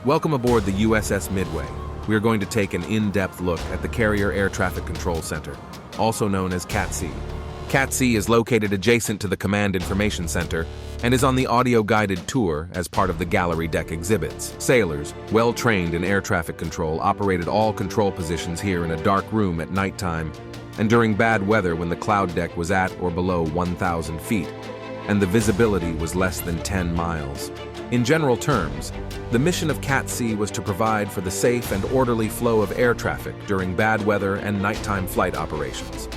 Welcome aboard the USS Midway. We are going to take an in-depth look at the Carrier Air Traffic Control Center, also known as CATCC. CATCC is located adjacent to the Command Information Center and is on the audio-guided tour as part of the gallery deck exhibits. Sailors, well-trained in air traffic control, operated all control positions here in a dark room at nighttime and during bad weather when the cloud deck was at or below 1,000 feet and the visibility was less than 10 miles. In general terms, the mission of CATCC was to provide for the safe and orderly flow of air traffic during bad weather and nighttime flight operations.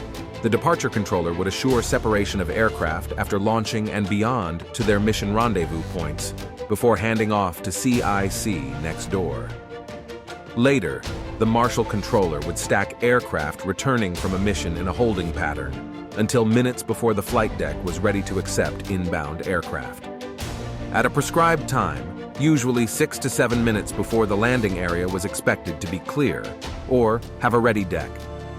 The departure controller would assure separation of aircraft after launching and beyond to their mission rendezvous points before handing off to CIC next door. Later, the Marshal Controller would stack aircraft returning from a mission in a holding pattern until minutes before the flight deck was ready to accept inbound aircraft. At a prescribed time, usually 6 to 7 minutes before the landing area was expected to be clear, or have a ready deck,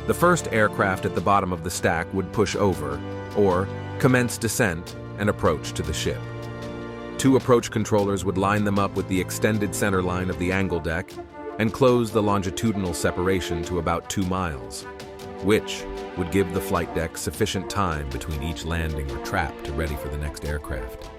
the first aircraft at the bottom of the stack would push over, or commence descent and approach to the ship. Two approach controllers would line them up with the extended center line of the angle deck and close the longitudinal separation to about 2 miles, which would give the flight deck sufficient time between each landing or trap to ready for the next aircraft.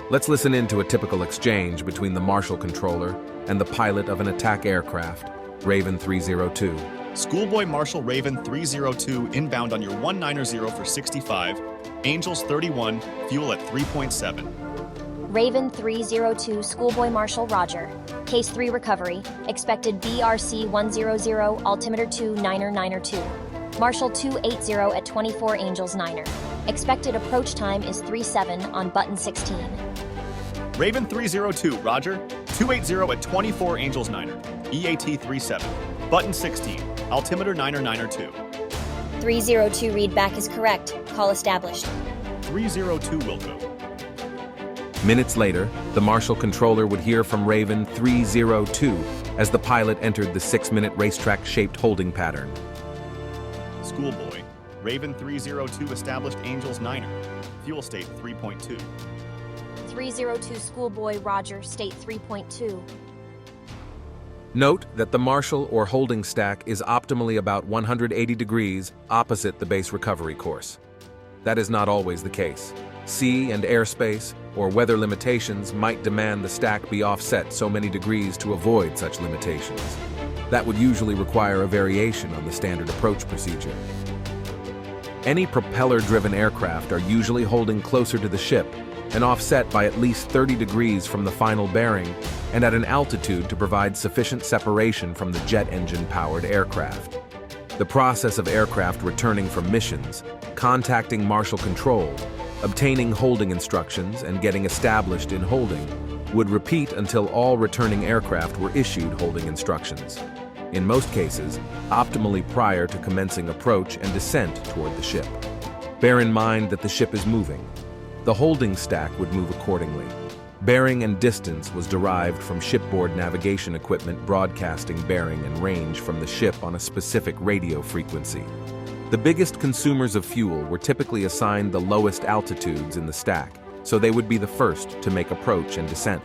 Let's listen in to a typical exchange between the Marshal Controller and the pilot of an attack aircraft, Raven 302. Schoolboy Marshal Raven 302 inbound on your 190 for 65, Angels 31, fuel at 3.7. Raven 302, Schoolboy Marshal Roger. Case 3 recovery, expected BRC 100, altimeter 2, Niner 2. Marshal 280 at 24 Angels Niner. Expected approach time is 37 on button 16. Raven 302, Roger. 280 at 24 Angels Niner. EAT 37. Button 16. Altimeter Niner 2. 302 readback is correct. Call established. 302 will go. Minutes later, the Marshal Controller would hear from Raven 302 as the pilot entered the 6-minute racetrack-shaped holding pattern. Schoolboy, Raven 302 established Angels Niner. Fuel state 3.2. 302 Schoolboy Roger, state 3.2. Note that the Marshal or holding stack is optimally about 180 degrees opposite the base recovery course. That is not always the case. Sea and airspace or weather limitations might demand the stack be offset so many degrees to avoid such limitations. That would usually require a variation on the standard approach procedure. Any propeller-driven aircraft are usually holding closer to the ship and offset by at least 30 degrees from the final bearing and at an altitude to provide sufficient separation from the jet engine-powered aircraft. The process of aircraft returning from missions, contacting Marshal Control, obtaining holding instructions, and getting established in holding would repeat until all returning aircraft were issued holding instructions, in most cases, optimally prior to commencing approach and descent toward the ship. Bear in mind that the ship is moving. The holding stack would move accordingly. Bearing and distance was derived from shipboard navigation equipment broadcasting bearing and range from the ship on a specific radio frequency. The biggest consumers of fuel were typically assigned the lowest altitudes in the stack, so they would be the first to make approach and descent.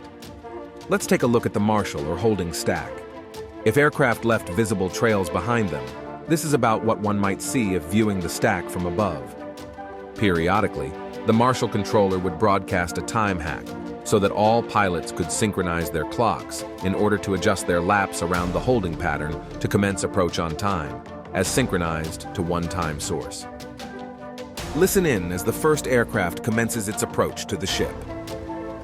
Let's take a look at the Marshal or holding stack. If aircraft left visible trails behind them, this is about what one might see if viewing the stack from above. Periodically, the Marshal Controller would broadcast a time hack so that all pilots could synchronize their clocks in order to adjust their laps around the holding pattern to commence approach on time, as synchronized to one time source. Listen in as the first aircraft commences its approach to the ship.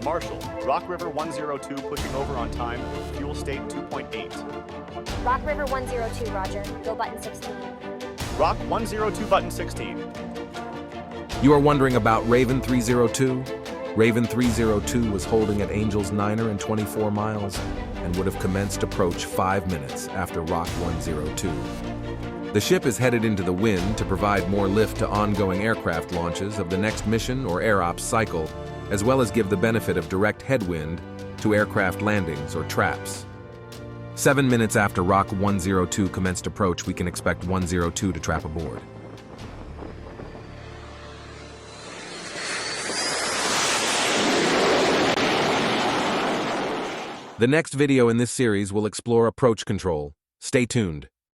Marshal, Rock River 102 pushing over on time. Fuel state 2.8. Rock River 102 Roger, go button 16. Rock 102 button 16. You are wondering about Raven 302? Raven 302 was holding at Angels Niner and 24 miles and would have commenced approach 5 minutes after Rock 102. The ship is headed into the wind to provide more lift to ongoing aircraft launches of the next mission or air ops cycle, as well as give the benefit of direct headwind to aircraft landings or traps. 7 minutes after Rock 102 commenced approach, we can expect 102 to trap aboard. The next video in this series will explore approach control. Stay tuned.